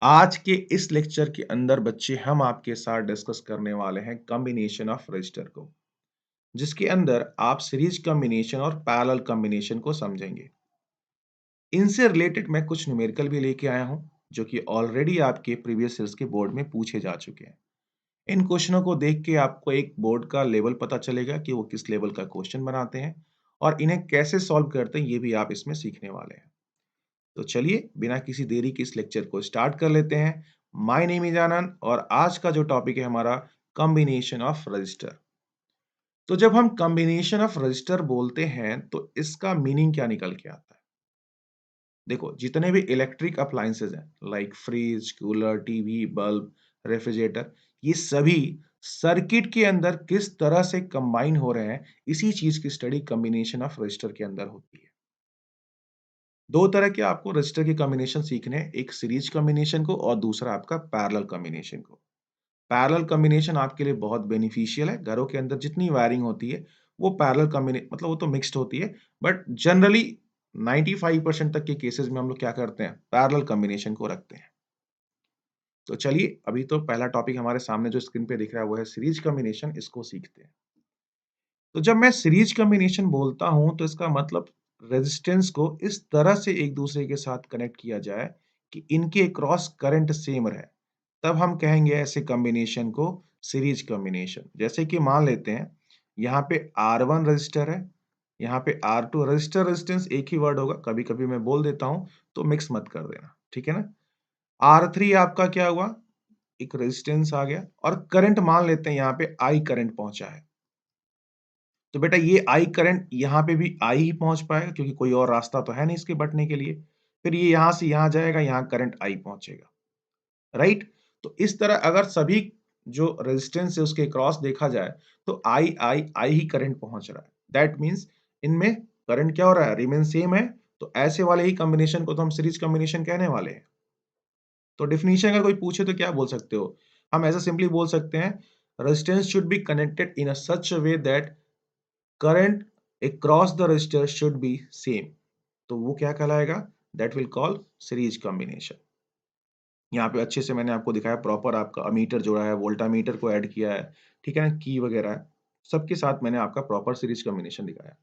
आज के इस लेक्चर के अंदर बच्चे हम आपके साथ डिस्कस करने वाले हैं कॉम्बिनेशन ऑफ रजिस्टर को, जिसके अंदर आप सीरीज कॉम्बिनेशन और पैरेलल कॉम्बिनेशन को समझेंगे। इनसे रिलेटेड मैं कुछ न्यूमेरिकल भी लेके आया हूं, जो कि ऑलरेडी आपके प्रीवियस ईयर्स के बोर्ड में पूछे जा चुके हैं। इन क्वेश्चनों को देख के आपको एक बोर्ड का लेवल पता चलेगा कि वो किस लेवल का क्वेश्चन बनाते हैं और इन्हें कैसे सॉल्व करते हैं, ये भी आप इसमें सीखने वाले हैं। तो चलिए बिना किसी देरी के इस लेक्चर को स्टार्ट कर लेते हैं। माय नेम इज आनंद और आज का जो टॉपिक है हमारा कॉम्बिनेशन ऑफ रजिस्टर। तो जब हम कॉम्बिनेशन ऑफ रजिस्टर बोलते हैं तो इसका मीनिंग क्या निकल के आता है? देखो, जितने भी इलेक्ट्रिक अप्लायंसेस हैं like fridge, cooler, TV, bulb, refrigerator, ये सभी सर्किट के अंदर किस तरह से कंबाइन हो रहे हैं, इसी चीज की स्टडी कॉम्बिनेशन ऑफ रजिस्टर के अंदर होती है। दो तरह के आपको रजिस्टर के कॉम्बिनेशन सीखने हैं, एक सीरीज कॉम्बिनेशन को और दूसरा आपका पैरेलल कॉम्बिनेशन को। पैरेलल कॉम्बिनेशन आपके लिए बहुत बेनिफिशियल है। घरों के अंदर जितनी वायरिंग होती है, वो पैरेलल कॉम्बिने मतलब वो तो मिक्स्ड होती है, बट जनरली 95% तक के केसेस में हम लोग क्या करते हैं, पैरेलल कॉम्बिनेशन को रखते हैं। तो चलिए, अभी तो पहला टॉपिक हमारे सामने जो स्क्रीन पे दिख रहा है वो है सीरीज कॉम्बिनेशन, इसको सीखते हैं। तो जब मैं सीरीज कॉम्बिनेशन बोलता हूं तो इसका मतलब रेजिस्टेंस को इस तरह से एक दूसरे के साथ कनेक्ट किया जाए कि इनके क्रॉस करंट सेम रहे, तब हम कहेंगे ऐसे कॉम्बिनेशन को सीरीज कॉम्बिनेशन। जैसे कि मान लेते हैं यहाँ पे R1 रजिस्टर है, यहाँ पे R2 रजिस्टर, रेजिस्टेंस एक ही वर्ड होगा, कभी कभी मैं बोल देता हूं तो मिक्स मत कर देना, ठीक है ना। R3 आपका क्या हुआ, एक रेजिस्टेंस आ गया और करंट मान लेते हैं यहाँ पे I करंट पहुंचा है। तो बेटा ये आई करंट यहाँ पे भी आई ही पहुंच पाएगा क्योंकि कोई और रास्ता तो है नहीं इसके बटने के लिए। फिर ये यहाँ से यहाँ जाएगा, यहाँ करंट आई पहुंचेगा, राइट। तो इस तरह अगर सभी जो रेजिस्टेंस है उसके क्रॉस देखा जाए तो आई आई आई ही करंट पहुंच रहा है। दैट मीन्स इनमें करंट क्या हो रहा है, रिमेन सेम है। तो ऐसे वाले ही कॉम्बिनेशन को तो हम सीरीज कॉम्बिनेशन कहने वाले हैं। तो डेफिनेशन अगर कोई पूछे तो क्या बोल सकते हो, हम ऐसा सिंपली बोल सकते हैं, resistance should be connected in a such way that current across the resistor should be same। तो वो क्या कहलाएगा, that will call series combination। यहाँ पे अच्छे से मैंने आपको दिखाया, प्रॉपर आपका अमीटर जोड़ा है, वोल्टामीटर को ऐड किया है, ठीक है ना, की वगैरह है, सबके साथ मैंने आपका प्रॉपर सीरीज कॉम्बिनेशन दिखाया।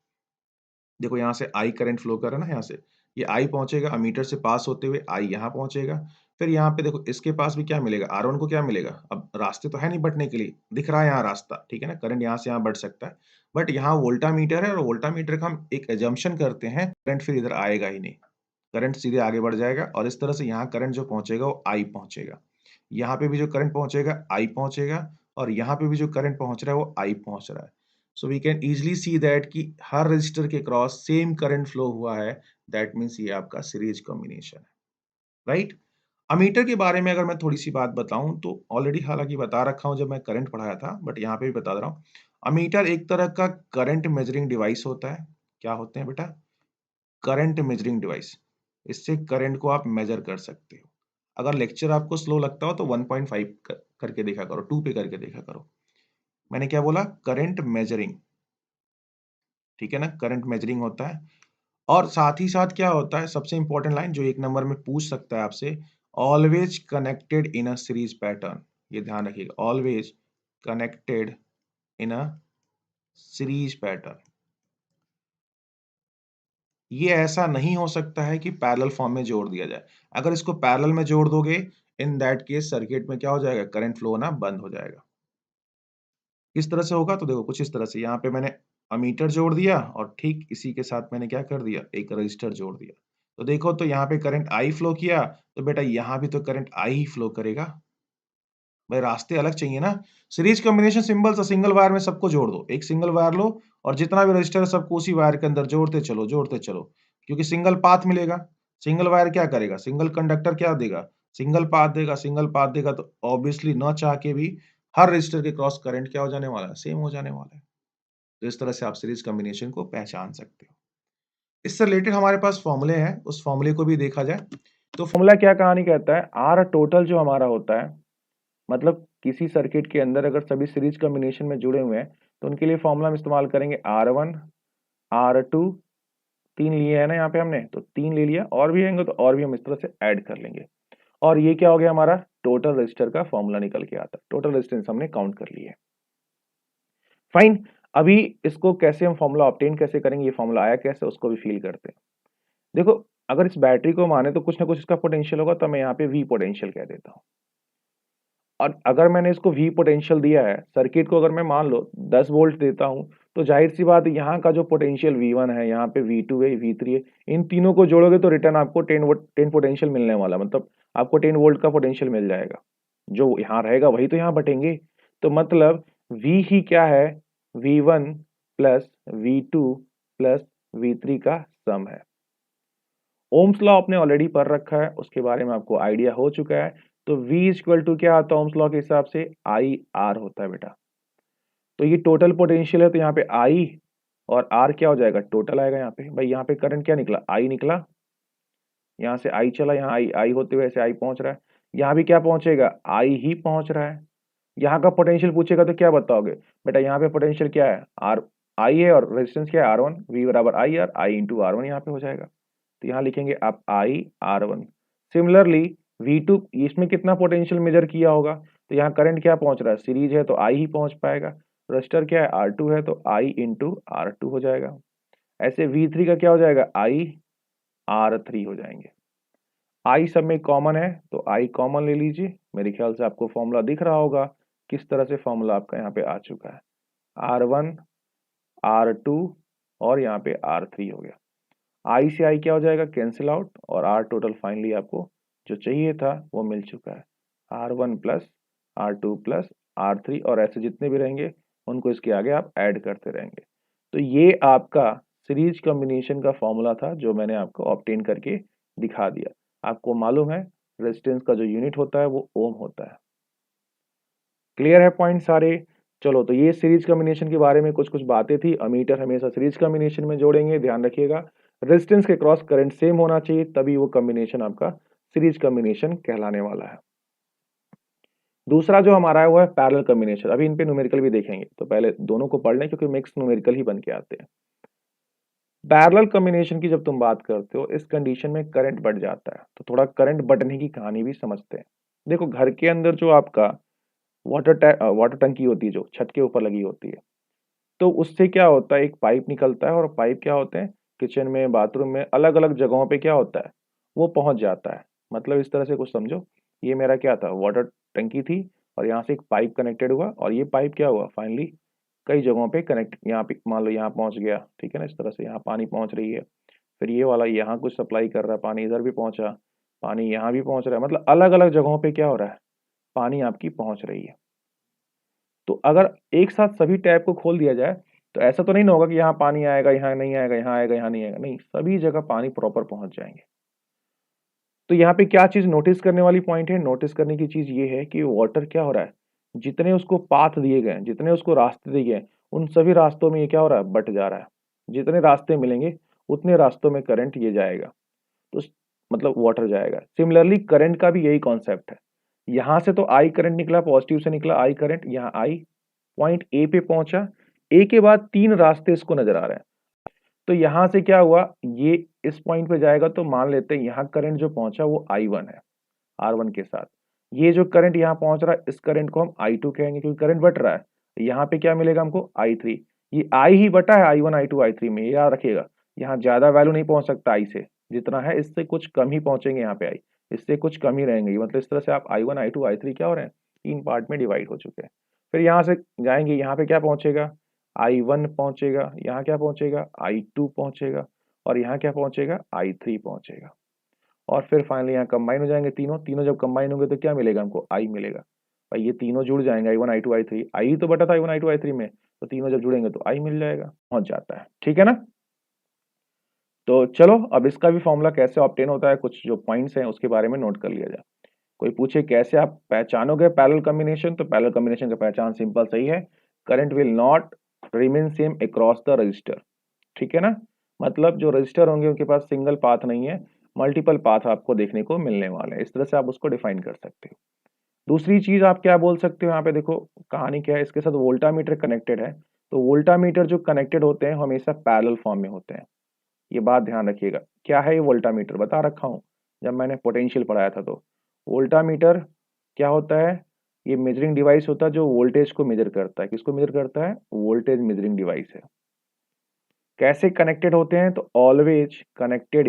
देखो यहाँ से आई करंट फ्लो कर रहा है ना, यहाँ से ये आई पहुंचेगा अमीटर से पास होते हुए, आई यहाँ पहुंचेगा। फिर यहाँ पे देखो इसके पास भी क्या मिलेगा, R1 को क्या मिलेगा, अब रास्ते तो है नहीं बटने के लिए, दिख रहा है यहाँ रास्ता, ठीक है ना, करंट यहाँ से यहाँ बढ़ सकता है। बट यहाँ वोल्टामीटर है और वोल्टामीटर का हम एक एजम्पशन करते हैं, करंट फिर इधर आएगा ही नहीं, करंट सीधे आगे बढ़ जाएगा और इस तरह से यहाँ करंट जो पहुंचेगा वो आई पहुंचेगा। यहाँ पे भी जो करंट पहुंचेगा आई पहुंचेगा और यहाँ पे भी जो करंट पहुंच रहा है वो आई पहुंच रहा है। So we can easily see that कि हर रजिस्टर के क्रॉस सेम करंट फ्लो हुआ है। दैट मीन्स ये आपका सीरीज कॉम्बिनेशन है, राइट। अमीटर के बारे में अगर मैं थोड़ी सी बात बताऊं तो ऑलरेडी हालांकि बता रखा हूं जब मैं करंट पढ़ाया था, बट यहाँ पे भी बता रहा हूँ। अमीटर एक तरह का करंट मेजरिंग डिवाइस होता है। क्या होते हैं बेटा, करंट मेजरिंग डिवाइस। इससे करंट को आप मेजर कर सकते हो। अगर लेक्चर आपको स्लो लगता हो तो 1.5 करके देखा करो, 2 पे करके देखा करो। मैंने क्या बोला, करंट मेजरिंग, ठीक है ना, करंट मेजरिंग होता है। और साथ ही साथ क्या होता है, सबसे इंपॉर्टेंट लाइन जो एक नंबर में पूछ सकता है आपसे, always connected in a series pattern. ये ध्यान रखिएगा, always connected in a series pattern. ये ऐसा नहीं हो सकता है कि पैरेलल फॉर्म में जोड़ दिया जाए। अगर इसको पैरेलल में जोड़ दोगे, इन दैट केस सर्किट में क्या हो जाएगा, करंट फ्लो होना बंद हो जाएगा। किस तरह से होगा, तो देखो कुछ इस तरह से, यहाँ पे मैंने अमीटर जोड़ दिया और ठीक इसी के साथ मैंने क्या कर दिया, एक रजिस्टर जोड़ दिया। तो देखो, तो यहाँ पे करंट आई फ्लो किया, तो बेटा यहाँ भी तो करंट आई ही फ्लो करेगा। भाई रास्ते अलग चाहिए ना। सीरीज कॉम्बिनेशन सिंबल सा, सिंगल वायर में सबको जोड़ दो, एक सिंगल वायर लो और जितना भी रजिस्टर है सबको उसी वायर के अंदर जोड़ते चलो, जोड़ते चलो, क्योंकि सिंगल पाथ मिलेगा। सिंगल वायर क्या करेगा, सिंगल कंडक्टर क्या देगा, सिंगल पाथ देगा, सिंगल पाथ देगा, तो ऑब्वियसली न चाह के भी हर रजिस्टर के क्रॉस करंट क्या हो जाने वाला है, सेम हो जाने वाला है। तो इस तरह से आप सीरीज कॉम्बिनेशन को पहचान सकते हो। इससे रिलेटेड हमारे पास फॉर्मूले हैं, उस फॉर्मूले को भी देखा जाए तो फॉर्मूला क्या कहानी कहता है, आर टोटल जो हमारा होता है, मतलब किसी सर्किट के अंदर अगर सभी सीरीज कॉम्बिनेशन में जुड़े हुए हैं तो उनके लिए फॉर्मूला हम इस्तेमाल करेंगे R1 R2, तीन लिए है ना यहाँ पे हमने, तो तीन ले लिया, और भी आएंगे तो और भी हम इस तरह से ऐड कर लेंगे। और ये क्या हो गया हमारा टोटल रेजिस्टर का फॉर्मूला निकल के आता है। टोटल रेजिस्टेंस हमने काउंट कर लिया है। फाइन। अभी इसको कैसे हम फॉर्मूला ऑब्टेन कैसे करेंगे, ये फॉर्मूला आया कैसे, उसको भी फील करते हैं। देखो, अगर इस बैटरी को माने तो कुछ ना कुछ इसका पोटेंशियल होगा, तो मैं यहाँ पे वी पोटेंशियल कह देता हूँ। और अगर मैंने इसको वी पोटेंशियल दिया है, सर्किट को अगर मैं मान लो 10 वोल्ट देता हूँ, तो जाहिर सी बात है यहाँ का जो पोटेंशियल V1 है, यहाँ पे V2 है, V3 है, इन तीनों को जोड़ोगे तो रिटर्न आपको 10 पोटेंशियल मिलने वाला, मतलब आपको 10 वोल्ट का पोटेंशियल मिल जाएगा। जो यहाँ रहेगा वही तो यहाँ बटेंगे। तो मतलब V ही क्या है, V1 plus V2 plus V3 का सम है। ओम्स लॉ आपने ऑलरेडी पढ़ रखा है, उसके बारे में आपको आइडिया हो चुका है। तो V इक्वल टू क्या आता है ओम्स लॉ के हिसाब से, आई आर होता है बेटा। तो ये टोटल पोटेंशियल है, तो यहाँ पे आई और आर क्या हो जाएगा, टोटल आएगा। यहाँ पे भाई यहाँ पे करंट क्या निकला, आई निकला, यहाँ से आई चला, यहाँ आई आई होते हुए ऐसे आई पहुंच रहा है, यहाँ भी क्या पहुंचेगा, आई ही पहुंच रहा है। यहाँ का पोटेंशियल पूछेगा तो क्या बताओगे बेटा, यहाँ पे पोटेंशियल क्या है, आर आई है और रेजिस्टेंस क्या है R1, V बराबर I R, I into R1 यहाँ पे हो जाएगा। तो यहाँ लिखेंगे आप आई R1। सिमिलरली V2, इसमें कितना पोटेंशियल मेजर किया होगा, तो यहाँ करंट क्या पहुंच रहा है, सीरीज है तो आई ही पहुंच पाएगा। रजिस्टर क्या है, R2 है तो आई इंटू R2 हो जाएगा। ऐसे V3 का क्या हो जाएगा, आई R3 हो जाएंगे। आई सब में कॉमन है तो आई कॉमन ले लीजिए। मेरे ख्याल से आपको फॉर्मूला दिख रहा होगा, किस तरह से फॉर्मूला आपका यहाँ पे आ चुका है, R1 R2 और यहाँ पे R3 हो गया। आई से आई क्या हो जाएगा, कैंसिल आउट, और आर टोटल फाइनली आपको जो चाहिए था वो मिल चुका है, R1 plus R2 plus R3, और ऐसे जितने भी रहेंगे उनको इसके आगे आप ऐड करते रहेंगे। तो ये आपका सीरीज कॉम्बिनेशन का फॉर्मूला था जो मैंने आपको ऑब्टेन करके दिखा दिया। आपको मालूम है रेजिस्टेंस का जो यूनिट होता है वो ओम होता है। क्लियर है पॉइंट सारे। चलो, तो ये सीरीज कॉम्बिनेशन के बारे में कुछ कुछ बातें थी। अमीटर हमेशा सीरीज कॉम्बिनेशन में जोड़ेंगे, ध्यान रखिएगा। रेजिस्टेंस के क्रॉस करंट सेम होना चाहिए, तभी वो कॉम्बिनेशन आपका सीरीज कॉम्बिनेशन कहलाने वाला है। दूसरा जो हमारा है वो है पैरेलल कॉम्बिनेशन। अभी इन पे न्यूमेरिकल भी देखेंगे, तो पहले दोनों को पढ़ लें क्योंकि मिक्स न्यूमेरिकल ही बन के आते हैं। पैरेलल कॉम्बिनेशन की जब तुम बात करते हो, इस कंडीशन में करंट बढ़ जाता है, तो थोड़ा करंट बढ़ने की कहानी भी समझते हैं। देखो, घर के अंदर जो आपका वाटर टंकी होती है जो छत के ऊपर लगी होती है, तो उससे क्या होता है, एक पाइप निकलता है, और पाइप क्या होते हैं, किचन में, बाथरूम में, अलग अलग जगहों पे क्या होता है, वो पहुंच जाता है। मतलब इस तरह से कुछ समझो, ये मेरा क्या था, वाटर टंकी थी, और यहाँ से एक पाइप कनेक्टेड हुआ, और ये पाइप क्या हुआ, फाइनली कई जगहों पे कनेक्ट, यहाँ पे मान लो यहाँ पहुंच गया, ठीक है ना, इस तरह से यहाँ पानी पहुंच रही है। फिर ये वाला यहाँ कुछ सप्लाई कर रहा है पानी, इधर भी पहुंचा, पानी यहाँ भी पहुंच रहा है, मतलब अलग अलग जगहों पे क्या हो रहा है, पानी आपकी पहुंच रही है। तो अगर एक साथ सभी टैप को खोल दिया जाए, तो ऐसा तो नहीं ना होगा कि यहाँ पानी आएगा, यहाँ नहीं आएगा, यहाँ आएगा, यहाँ नहीं आएगा, नहीं, सभी जगह पानी प्रॉपर पहुंच जाएंगे। तो यहाँ पे क्या चीज नोटिस करने वाली पॉइंट है, नोटिस करने की चीज ये है कि वाटर क्या हो रहा है, जितने उसको पाथ दिए गए, जितने उसको रास्ते दिए गए, उन सभी रास्तों में ये क्या हो रहा है, बट जा रहा है। जितने रास्ते मिलेंगे उतने रास्तों में करंट ये जाएगा, तो मतलब वाटर जाएगा। सिमिलरली करंट का भी यही कॉन्सेप्ट है। यहाँ से तो आई करंट निकला, पॉजिटिव से निकला आई करंट, यहाँ आई पॉइंट ए पे पहुंचा, ए के बाद 3 रास्ते इसको नजर आ रहे हैं। तो यहां से क्या हुआ, ये इस पॉइंट पे जाएगा, तो मान लेते हैं यहाँ करंट जो पहुंचा वो I1 है, R1 के साथ। ये जो करंट यहाँ पहुंच रहा है, इस करंट को हम I2 कहेंगे क्योंकि करंट बट रहा है। यहाँ पे क्या मिलेगा हमको, I3। ये I ही बटा है I1 I2 I3 में, ये याद रखिएगा। यहाँ ज्यादा वैल्यू नहीं पहुंच सकता I से, जितना है इससे कुछ कम ही पहुंचेंगे यहाँ पे I, इससे कुछ कम ही रहेंगे। मतलब इस तरह से आप I1 I2 I3 क्या हो रहे हैं, 3 पार्ट में डिवाइड हो चुके हैं। फिर यहाँ से जाएंगे, यहाँ पे क्या पहुंचेगा, I1 पहुंचेगा, यहाँ क्या पहुंचेगा, I2 पहुंचेगा, और यहाँ क्या पहुंचेगा, I3 पहुंचेगा। और फिर फाइनली यहाँ कंबाइन हो जाएंगे तीनों, तीनों जब कंबाइन होंगे तो क्या मिलेगा हमको, आई मिलेगा। भाई ये तीनों जुड़ जाएंगे, I1 I2 I3, आई तो बटा था I1 I2 I3 में, तो तीनों जब जुड़ेंगे तो आई मिल जाएगा, पहुंच जाता है, ठीक है ना। तो चलो, अब इसका भी फॉर्मूला कैसे ऑब्टेन होता है, कुछ जो पॉइंट्स हैं उसके बारे में नोट कर लिया जाए। कोई पूछे कैसे आप पहचानोगे पैरेलल कॉम्बिनेशन, तो पैरेलल कॉम्बिनेशन का पहचान सिंपल सही है, current will not remain same across the register, ठीक है ना। मतलब जो रजिस्टर होंगे उनके पास सिंगल पाथ नहीं है, मल्टीपल पाथ आपको देखने को मिलने वाले हैं। इस तरह से आप उसको डिफाइन कर सकते हो। दूसरी चीज आप क्या बोल सकते हो, यहाँ पे देखो कहानी क्या है, इसके साथ वोल्टामीटर कनेक्टेड है, तो वोल्टामीटर जो कनेक्टेड होते हैं हमेशा पैरेलल फॉर्म में होते हैं। ये बात ध्यान रखिएगा। क्या है ये वोल्टामीटर, बता रखा हूं जब मैंने पोटेंशियल पढ़ाया था। तो वोल्टामीटर क्या होता है? ये मेजरिंग डिवाइस होता है जो वोल्टेज को मेजर करता है। किसको मेजर करता है? वोल्टेज मेजरिंग डिवाइस है। कैसे कनेक्टेड होते हैं? तो always connected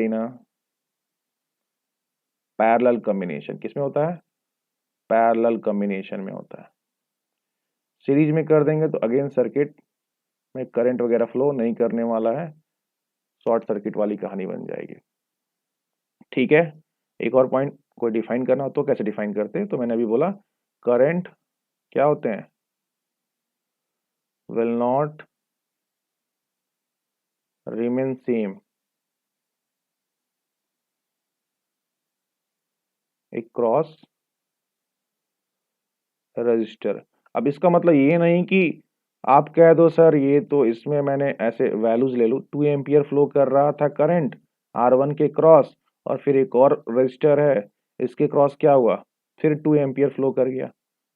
in a parallel combination. किसमें होता है? पैरेलल कॉम्बिनेशन में होता है। सीरीज में कर देंगे तो अगेन सर्किट में करंट वगैरह फ्लो नहीं करने वाला है, शॉर्ट सर्किट वाली कहानी बन जाएगी। ठीक है, एक और पॉइंट को डिफाइन करना हो तो कैसे डिफाइन करते हैं? तो मैंने अभी बोला करंट क्या होते हैं? Will not remain same across register. अब इसका मतलब ये नहीं कि आप कह दो सर ये तो इसमें मैंने ऐसे वैल्यूज ले लूँ, 2 एम्पियर फ्लो कर रहा था करंट R1 के क्रॉस, और फिर एक और रजिस्टर है इसके क्रॉस क्या हुआ, फिर 2 एम्पियर फ्लो कर गया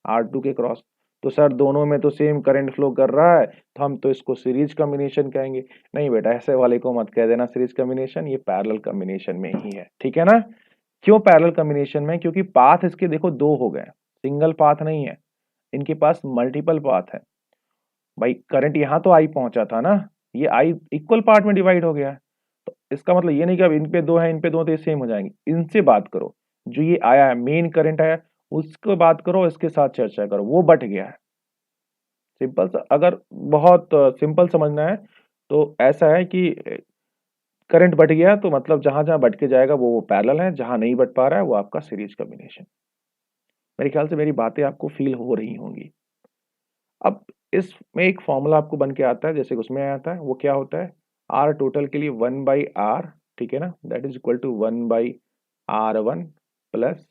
R2 के क्रॉस। तो सर दोनों में तो सेम करंट फ्लो कर रहा है तो हम तो इसको सीरीज कॉम्बिनेशन कहेंगे। नहीं बेटा, ऐसे वाले को मत कह देना सीरीज कॉम्बिनेशन, ये पैरेलल कॉम्बिनेशन में ही है। ठीक है ना? क्यों पैरेलल कॉम्बिनेशन में? क्योंकि पाथ इसके देखो दो हो गए, सिंगल पाथ नहीं है, इनके पास मल्टीपल पाथ है। भाई करंट यहाँ तो आई पहुंचा था ना, ये आई इक्वल पार्ट में डिवाइड हो गया है। तो इसका मतलब ये नहीं कि अब इन पे दो है इन पे दो तो ये सेम हो जाएंगे। इनसे बात करो, जो ये आया है मेन करंट आया उसको बात करो, इसके साथ चर्चा करो, वो बट गया है। सिंपल सा, अगर बहुत सिंपल समझना है तो ऐसा है कि करंट बट गया तो मतलब जहां जहां बट के जाएगा वो पैरेलल है, जहां नहीं बट पा रहा है वो आपका सीरीज कॉम्बिनेशन। मेरे ख्याल से मेरी बातें आपको फील हो रही होंगी। अब इसमें एक फॉर्मूला आपको बन के आता है जैसे कि उसमें आता है, वो क्या होता है? आर टोटल के लिए 1/r, ठीक है ना, that is equal to 1/r1 plus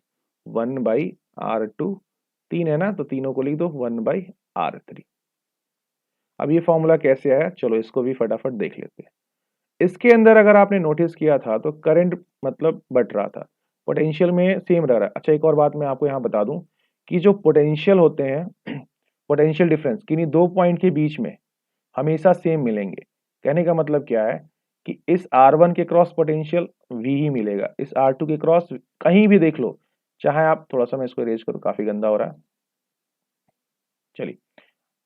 1/r2। तीन है ना, तो तीनों को लिख दो 1/r3। अब ये फॉर्मूला कैसे आया, चलो इसको भी फटाफट देख लेते हैं। इसके अंदर अगर आपने नोटिस किया था तो करंट मतलब बट रहा था, पोटेंशियल में सेम रह रहा है। अच्छा एक और बात मैं आपको यहाँ बता दूं कि जो पोटेंशियल होते हैं पोटेंशियल डिफरेंस किन्हीं दो पॉइंट के बीच में हमेशा सेम मिलेंगे। कहने का मतलब क्या है कि इस R1 के क्रॉस पोटेंशियल V ही मिलेगा, इस R2 के क्रॉस कहीं भी देख लो, चाहे आप थोड़ा सा मैं इसको इरेज करूँ, काफी गंदा हो रहा है। चलिए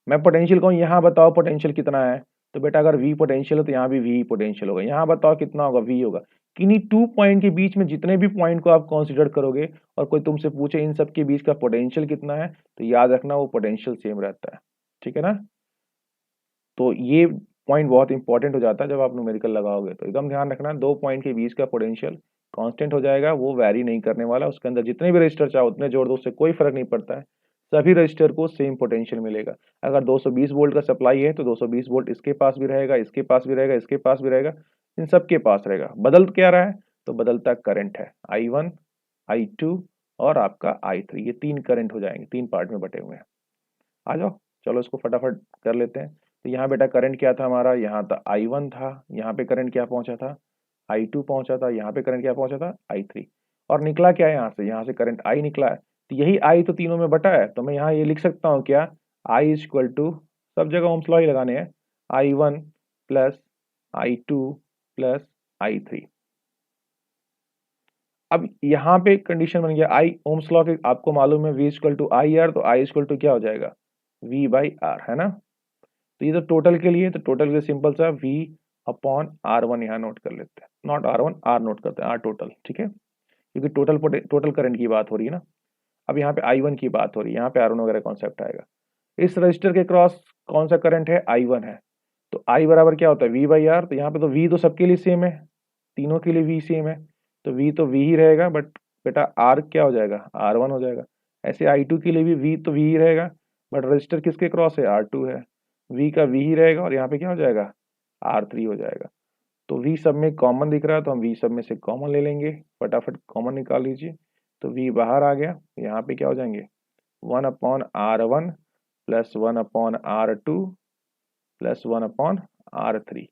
मैं पोटेंशियल कहूँ यहाँ बताओ पोटेंशियल कितना है, तो बेटा अगर V पोटेंशियल है तो यहाँ भी V पोटेंशियल होगा, यहाँ बताओ कितना होगा, V होगा। किन्हीं टू पॉइंट के बीच में जितने भी पॉइंट को आप कंसीडर करोगे और कोई तुमसे पूछे इन सब के बीच का पोटेंशियल कितना है, तो याद रखना वो पोटेंशियल सेम रहता है। ठीक है ना? तो ये पॉइंट बहुत इंपॉर्टेंट हो जाता है जब आप न्यूमेरिकल लगाओगे, तो एकदम ध्यान रखना दो पॉइंट के बीच का पोटेंशियल कांस्टेंट हो जाएगा, वो वैरी नहीं करने वाला। उसके अंदर जितने भी रजिस्टर चाहो उतने जोड़ दो, उससे कोई फर्क नहीं पड़ता है, सभी रजिस्टर को सेम पोटेंशियल मिलेगा। अगर 220 वोल्ट का सप्लाई है तो 220 वोल्ट इसके पास भी रहेगा, इसके पास भी रहेगा, इसके पास भी रहेगा, इन सबके पास रहेगा। बदल क्या रहा है? तो बदलता करंट है, I1 I2 और आपका I3, ये तीन करंट हो जाएंगे, तीन पार्ट में बटे हुए हैं। आ जाओ, चलो इसको फटाफट कर लेते हैं। तो यहाँ बेटा करंट क्या था हमारा, यहाँ था I1 था, यहाँ पे करंट क्या पहुंचा था, I2 पहुंचा था, यहाँ पे करंट क्या पहुंचा था, I3। और निकला क्या है यहाँ से करंट I निकला है। तो यही I तो तीनों में बटा है, तो मैं यहाँ ये लिख सकता हूँ क्या, I इज इक्वल टू, सब जगह ओम्स लॉ ही लगाने हैं, I1 plus I2 plus I3। अब यहाँ पे कंडीशन बन गया, आई ओम्स लॉ के आपको मालूम है V equal to I R, तो आई इक्वल टू क्या हो जाएगा, V/R, है ना? तो ये तो टोटल के लिए, तो टोटल के सिंपल सा V/R1 यहाँ नोट कर लेते हैं, नॉट R1, R नोट करते हैं, R टोटल, ठीक है, क्योंकि टोटल करंट की बात हो रही है ना। अब यहाँ पे I1 की बात हो रही है, यहाँ पे R1 वगैरह कॉन्सेप्ट आएगा। इस रजिस्टर के क्रॉस कौन सा करंट है, I1 है, तो I बराबर क्या होता है, V/R। तो यहाँ पे तो V तो सबके लिए सेम है, तीनों के लिए V सेम है, तो V तो V ही रहेगा, बट बेटा R क्या हो जाएगा, R1 हो जाएगा। ऐसे I2 के लिए भी V तो V ही रहेगा, बट रजिस्टर किसके क्रॉस है, R2 है, V का V ही रहेगा, और यहाँ पे क्या हो जाएगा, R3 हो जाएगा। तो V सब में कॉमन दिख रहा है तो हम V सब में से कॉमन ले लेंगे, फटाफट कॉमन निकाल लीजिए। तो V बाहर आ गया, यहाँ पे क्या हो जाएंगे, 1/R1 plus 1/R2 plus 1/R3।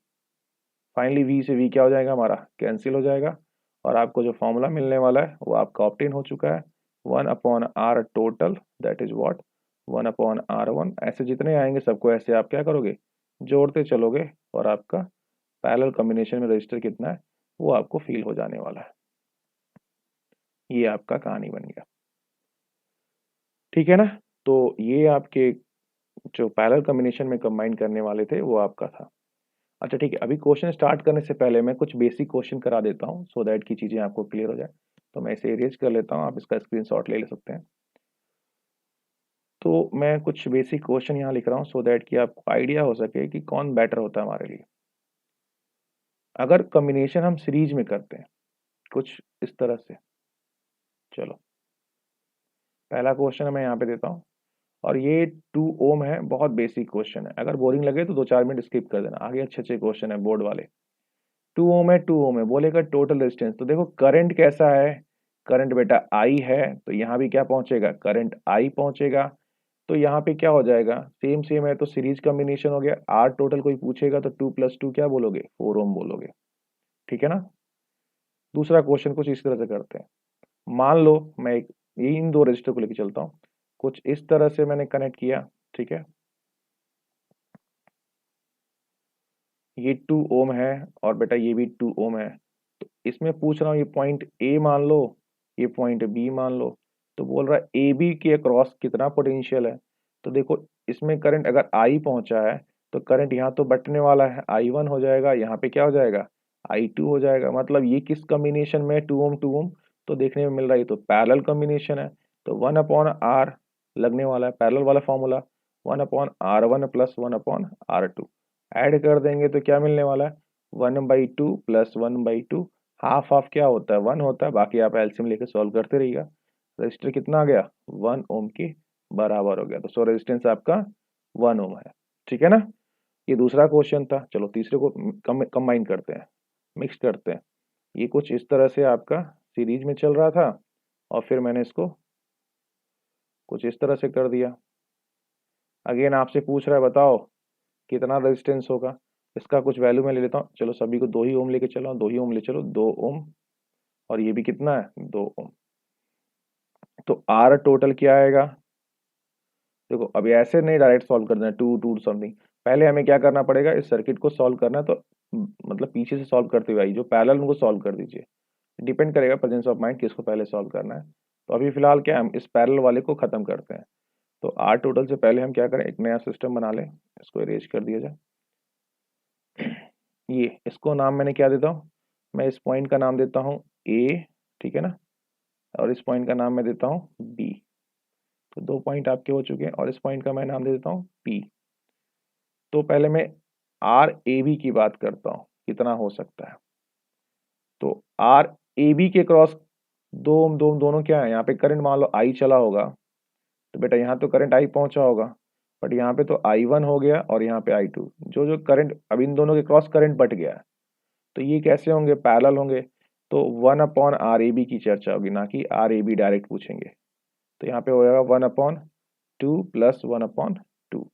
Finally V से V क्या हो जाएगा हमारा, कैंसिल हो जाएगा, और आपको जो फॉर्मूला मिलने वाला है वो आपका ऑब्टेन हो चुका है, 1/R total, that is what, 1/R1। ऐसे जितने आएंगे सबको ऐसे आप क्या करोगे, जोड़ते चलोगे, और आपका पैरेलल कॉम्बिनेशन में रजिस्टर कितना है, वो आपको फील हो जाने वाला है। ये आपका कहानी बन गया, ठीक है ना। तो ये आपके जो पैरेलल कॉम्बिनेशन में कंबाइन करने वाले थे वो आपका था। अच्छा ठीक है, अभी क्वेश्चन स्टार्ट करने से पहले मैं कुछ बेसिक क्वेश्चन करा देता हूँ सो दैट की चीज़ें आपको क्लियर हो जाए। तो मैं इसे इरेज कर लेता हूँ, आप इसका स्क्रीनशॉट ले सकते हैं। तो मैं कुछ बेसिक क्वेश्चन यहाँ लिख रहा हूँ सो दैट कि आपको आइडिया हो सके कि कौन बेटर होता है हमारे लिए। अगर कॉम्बिनेशन हम सीरीज में करते हैं कुछ इस तरह से, चलो पहला क्वेश्चन मैं यहाँ पे देता हूँ और ये 2 ओम है, बहुत बेसिक क्वेश्चन है। अगर बोरिंग लगे तो 2-4 मिनट स्किप कर देना, आगे अच्छे अच्छे क्वेश्चन है बोर्ड वाले। 2 ओम है, 2 ओम है, बोलेगा टोटल रेजिस्टेंस। तो देखो करंट कैसा है, करंट बेटा आई है, तो यहाँ भी क्या पहुंचेगा, करंट आई पहुंचेगा। तो यहाँ पे क्या हो जाएगा, सेम सेम है तो सीरीज कॉम्बिनेशन हो गया। आर टोटल कोई पूछेगा तो 2+2 क्या बोलोगे, 4 ओम बोलोगे, ठीक है ना। दूसरा क्वेश्चन कुछ इस तरह से करते हैं। मान लो मैं एक यही इन दो रजिस्टर को लेके चलता हूँ, कुछ इस तरह से मैंने कनेक्ट किया, ठीक है। ये 2 ओम है और बेटा ये भी 2 ओम है। तो इसमें पूछ रहा हूँ ये पॉइंट ए मान लो, ये पॉइंट बी मान लो। तो बोल रहा है ए बी के अक्रॉस कितना पोटेंशियल है। तो देखो इसमें करंट अगर आई पहुंचा है तो करंट यहाँ तो बटने वाला है, I1 हो जाएगा, यहाँ पे क्या हो जाएगा, I2 हो जाएगा। मतलब ये किस कॉम्बिनेशन में 2 ओम 2 ओम तो देखने में मिल रहा है, ये तो पैरेलल कॉम्बिनेशन है। तो 1/R लगने वाला है, पैरेलल वाला फॉर्मूला 1/R1 + 1/R2 ऐड कर देंगे तो क्या मिलने वाला है, 1/2 + 1/2। हाफ हाफ क्या होता है, 1 होता है, बाकी आप एलसीएम लेके सॉल्व करते रहिएगा। रजिस्टर कितना आ गया, 1 ओम के बराबर हो गया। तो सो रेजिस्टेंस आपका 1 ओम है, ठीक है ना। ये दूसरा क्वेश्चन था। चलो तीसरे को कंबाइन करते हैं, मिक्स करते हैं। ये कुछ इस तरह से आपका सीरीज में चल रहा था और फिर मैंने इसको कुछ इस तरह से कर दिया। अगेन आपसे पूछ रहा है बताओ कितना रेजिस्टेंस होगा। इसका कुछ वैल्यू मैं ले लेता हूँ, चलो सभी को 2 ही ओम लेके चलो, 2 ही ओम ले चलो, 2 ओम। और ये भी कितना है, 2 ओम। तो आर टोटल क्या आएगा, देखो अभी ऐसे नहीं डायरेक्ट सॉल्व करना है, 2 समथिंग। पहले हमें क्या करना पड़ेगा, इस सर्किट को सॉल्व करना है। तो मतलब पीछे से सॉल्व करते हुए आई जो पैरेलल उनको सॉल्व कर दीजिए। डिपेंड करेगा प्रेजेंस ऑफ माइंड किसको पहले सॉल्व करना है। तो अभी फिलहाल क्या हम इस पैरेलल वाले को खत्म करते हैं। तो आर टोटल से पहले हम क्या करें, एक नया सिस्टम बना लें, इसको इरेज कर दिया जाए। ये इसको नाम मैंने क्या देता हूँ, मैं इस पॉइंट का नाम देता हूँ ए, ठीक है ना, और इस पॉइंट का नाम मैं देता हूँ बी। तो 2 पॉइंट आपके हो चुके हैं और इस पॉइंट का मैं नाम दे देता हूँ पी। तो पहले मैं आर ए बी की बात करता हूँ कितना हो सकता है। तो आर ए बी के क्रॉस दोनों क्या है, यहाँ पे करंट मान लो आई चला होगा, तो बेटा यहाँ तो करंट आई पहुंचा होगा, बट यहाँ पे तो I1 हो गया और यहाँ पे I2। जो जो करंट अब इन दोनों के क्रॉस करंट बट गया है, तो ये कैसे होंगे, पैरेलल होंगे। तो 1/RAB की चर्चा होगी, ना कि RAB डायरेक्ट पूछेंगे। तो यहाँ पे हो जाएगा 1/2 + 1/2।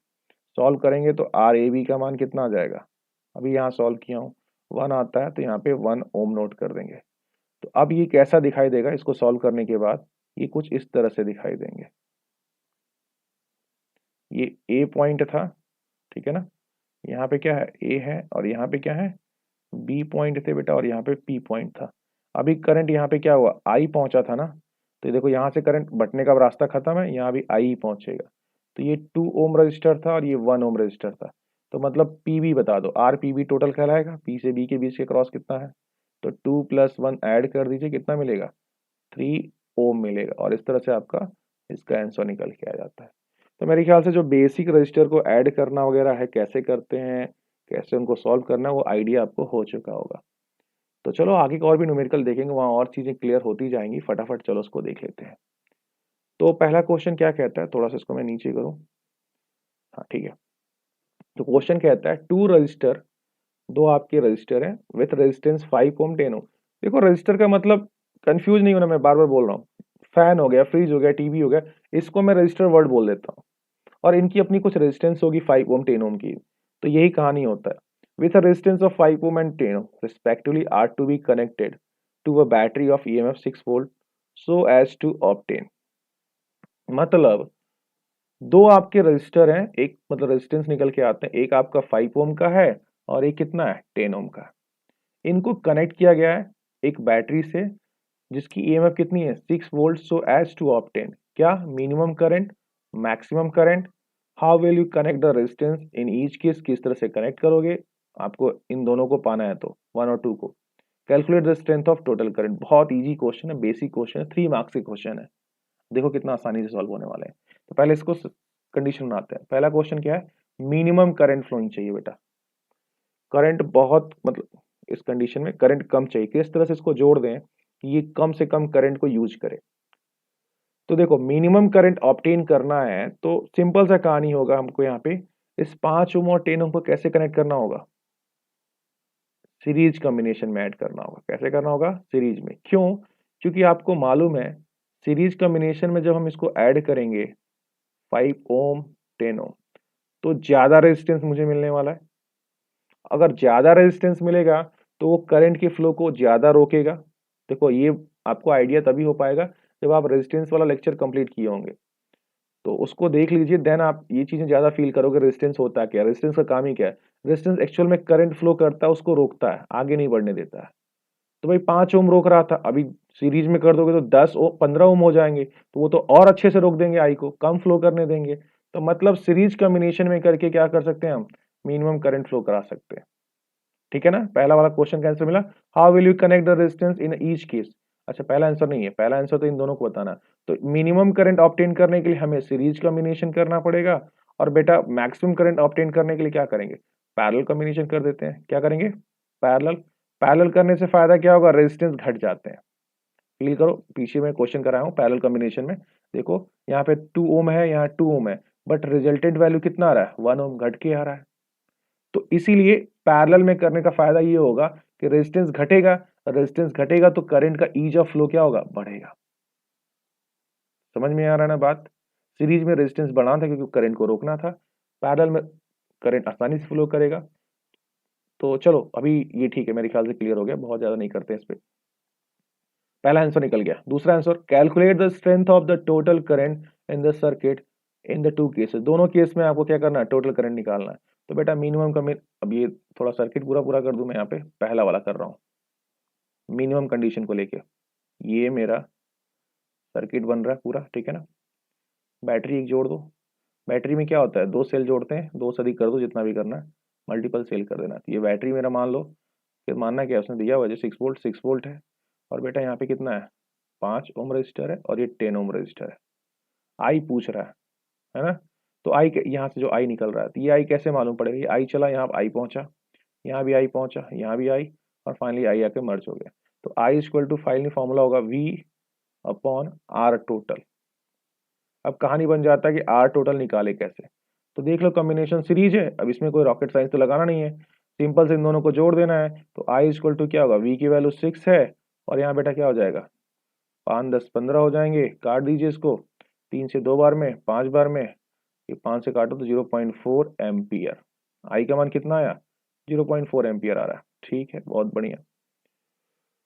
सॉल्व करेंगे तो RAB का मान कितना आ जाएगा, अभी यहाँ सॉल्व किया हूँ 1 आता है, तो यहाँ पे 1 ओम नोट कर देंगे। तो अब ये कैसा दिखाई देगा, इसको सॉल्व करने के बाद ये कुछ इस तरह से दिखाई देंगे। ये ए पॉइंट था, ठीक है ना, यहाँ पे क्या है, ए है, और यहाँ पे क्या है, बी पॉइंट थे बेटा, और यहाँ पे पी पॉइंट था। अभी करंट यहाँ पे क्या हुआ, आई पहुंचा था ना, तो ये देखो यहाँ से करंट बटने का रास्ता खत्म है, यहाँ भी आई पहुंचेगा। तो ये 2 ओम रजिस्टर था और ये 1 ओम रजिस्टर था। तो मतलब पीबी बता दो, आर पीबी टोटल कहलाएगा, पी से बी के बीच के क्रॉस कितना है। तो 2 + 1 ऐड कर दीजिए, कितना मिलेगा, 3 ओम मिलेगा। और इस तरह से आपका इसका आंसर निकल के आ जाता है। तो मेरे ख्याल से जो बेसिक रजिस्टर को ऐड करना वगैरह है, कैसे करते हैं, कैसे उनको सॉल्व करना है, वो आइडिया आपको हो चुका होगा। तो चलो आगे का और भी न्यूमेरिकल देखेंगे, वहाँ और चीज़ें क्लियर होती जाएंगी। फटाफट चलो उसको देख लेते हैं। तो पहला क्वेश्चन क्या कहता है, थोड़ा सा इसको मैं नीचे करूँ, हाँ ठीक है। तो क्वेश्चन कहता है 2 रजिस्टर, दो आपके रजिस्टर हैं विथ रेजिस्टेंस 5 ओम 10 ओम। देखो रजिस्टर का मतलब कंफ्यूज नहीं होना, मैं बार बार बोल रहा हूँ, फैन हो गया, फ्रिज हो गया, टीवी हो गया, इसको मैं रजिस्टर वर्ड बोल देता हूँ। और इनकी अपनी कुछ रेजिस्टेंस होगी 5 ओम 10 ओम की। तो यही कहानी होता है। With a resistance of 5 ohm and 10 ohm respectively are to be connected to a battery of EMF 6 volt so as to obtain. मतलब दो आपके रजिस्टर हैं, एक मतलब रेजिस्टेंस निकल के आते हैं, एक आपका 5 ओम का है और एक कितना है, 10 ओम का। इनको कनेक्ट किया गया है एक बैटरी से जिसकी ईएमएफ कितनी है 6 volt, so as to obtain क्या minimum current, maximum current. How will you connect the resistance in each case, किस तरह से कनेक्ट करोगे, आपको इन दोनों को पाना है तो 1 और 2 को। Calculate the strength of total current, बहुत इजी क्वेश्चन है, बेसिक क्वेश्चन है, 3 मार्क्स के क्वेश्चन है। देखो कितना आसानी से सॉल्व होने वाले हैं। तो पहले इसको कंडीशन बनाते हैं। पहला क्वेश्चन क्या है, मिनिमम करंट फ्लोइंग चाहिए बेटा। करंट बहुत मतलब इस कंडीशन में करंट कम चाहिए, किस तरह से इसको जोड़ दें कि ये कम से कम करंट को यूज करे। तो देखो मिनिमम करंट ऑब्टेन करना है तो सिंपल सा कहानी होगा, हमको यहाँ पे इस 5 ओम और 10 ओम को कैसे कनेक्ट करना होगा, सीरीज कॉम्बिनेशन में ऐड करना होगा। कैसे करना होगा, सीरीज में। क्यों, क्योंकि आपको मालूम है सीरीज कॉम्बिनेशन में जब हम इसको ऐड करेंगे 5 ओम 10 ओम तो ज्यादा रेजिस्टेंस मुझे मिलने वाला है। अगर ज्यादा रेजिस्टेंस मिलेगा तो वो करंट के फ्लो को ज्यादा रोकेगा। देखो ये आपको आइडिया तभी हो पाएगा जब आप रेजिस्टेंस वाला लेक्चर कंप्लीट किए होंगे, तो उसको देख लीजिए, देन आप ये चीजें ज्यादा फील करोगे। रेजिस्टेंस होता क्या है, रेजिस्टेंस का काम ही क्या है, रेजिस्टेंस एक्चुअल में करंट फ्लो करता है, उसको रोकता है, आगे नहीं बढ़ने देता है। तो भाई 5 ओम रोक रहा था, अभी सीरीज में कर दोगे तो 10 ओम 15 ओम हो जाएंगे, तो वो तो और अच्छे से रोक देंगे, आई को कम फ्लो करने देंगे। तो मतलब सीरीज कॉम्बिनेशन में करके क्या कर सकते हैं हम, मिनिमम करंट फ्लो करा सकते हैं। ठीक है ना, पहला वाला क्वेश्चन का आंसर मिला। How will you connect the resistance in each case. अच्छा पहला आंसर नहीं है, पहला आंसर तो इन दोनों को बताना। तो मिनिमम करंट ऑब्टेन करने के लिए हमें सीरीज कॉम्बिनेशन करना पड़ेगा, और बेटा मैक्सिमम करंट ऑब्टेन करने के लिए क्या करेंगे, पैरेलल कॉम्बिनेशन कर देते हैं। क्या करेंगे, पैरेलल। पैरेलल करने से फायदा क्या होगा, रेजिस्टेंस घट जाते हैं। फील करो, पीछे में क्वेश्चन कराया हूँ पैरेलल कॉम्बिनेशन में। देखो यहाँ पे 2 ओम है, यहाँ 2 ओम है, बट रिजल्टेंट वैल्यू कितना आ रहा है, 1 ओम घट के आ रहा है। तो इसीलिए पैरेलल में करने का फायदा ये होगा कि रेजिस्टेंस घटेगा, रेजिस्टेंस घटेगा तो करंट का ईज ऑफ फ्लो क्या होगा, बढ़ेगा। समझ में आ रहा है ना बात। सीरीज में रेजिस्टेंस बढ़ाना था क्योंकि करंट को रोकना था, पैरेलल में करंट आसानी से फ्लो करेगा। तो चलो अभी ये ठीक है, मेरे ख्याल से क्लियर हो गया, बहुत ज्यादा नहीं करते इस पे। पहला आंसर निकल गया। दूसरा answer, calculate the strength of the total current in the circuit in the 2 cases. दोनों केस में आपको क्या करना है, टोटल करंट निकालना है। तो बेटा मिनिमम का अब ये थोड़ा सर्किट पूरा पूरा कर दूं मैं, यहाँ पे पहला वाला कर रहा हूँ मिनिमम कंडीशन को लेके। ये मेरा सर्किट बन रहा है पूरा, ठीक है ना। बैटरी एक जोड़ दो। बैटरी में क्या होता है, 2 सेल जोड़ते हैं, 2 से अधिक कर दो, जितना भी करना है, मल्टीपल सेल कर देना। तो ये बैटरी मेरा मान लो, फिर मानना क्या है, उसने दिया हुआ है 6 वोल्ट है। और बेटा यहाँ पे कितना है, 5 ओम रजिस्टर है, और ये 10 ओम रजिस्टर है। आई पूछ रहा है ना। तो आई यहाँ से जो आई निकल रहा है, तो ये आई कैसे मालूम पड़ेगा, ये आई चला, यहाँ आई पहुंचा, यहाँ भी आई पहुंचा, यहाँ भी आई, और फाइनली आई आके मर्ज हो गया। तो I equal to finally formula होगा वी अपॉन आर टोटल। अब कहानी बन जाता है कि आर टोटल निकाले कैसे। तो देख लो कॉम्बिनेशन सीरीज है, अब इसमें कोई रॉकेट साइंस तो लगाना नहीं है, सिंपल से इन दोनों को जोड़ देना है। तो आई इक्वल टू क्या होगा, वी की वैल्यू 6 है, और यहाँ बेटा क्या हो जाएगा, 5 10 15 हो जाएंगे। काट दीजिए इसको, 3 से 2 बार में, 5 बार में, ये 5 से काटो तो 0.4 एम्पियर। आई का मान कितना आया, 0.4 एम्पियर आ रहा है। ठीक है, बहुत बढ़िया।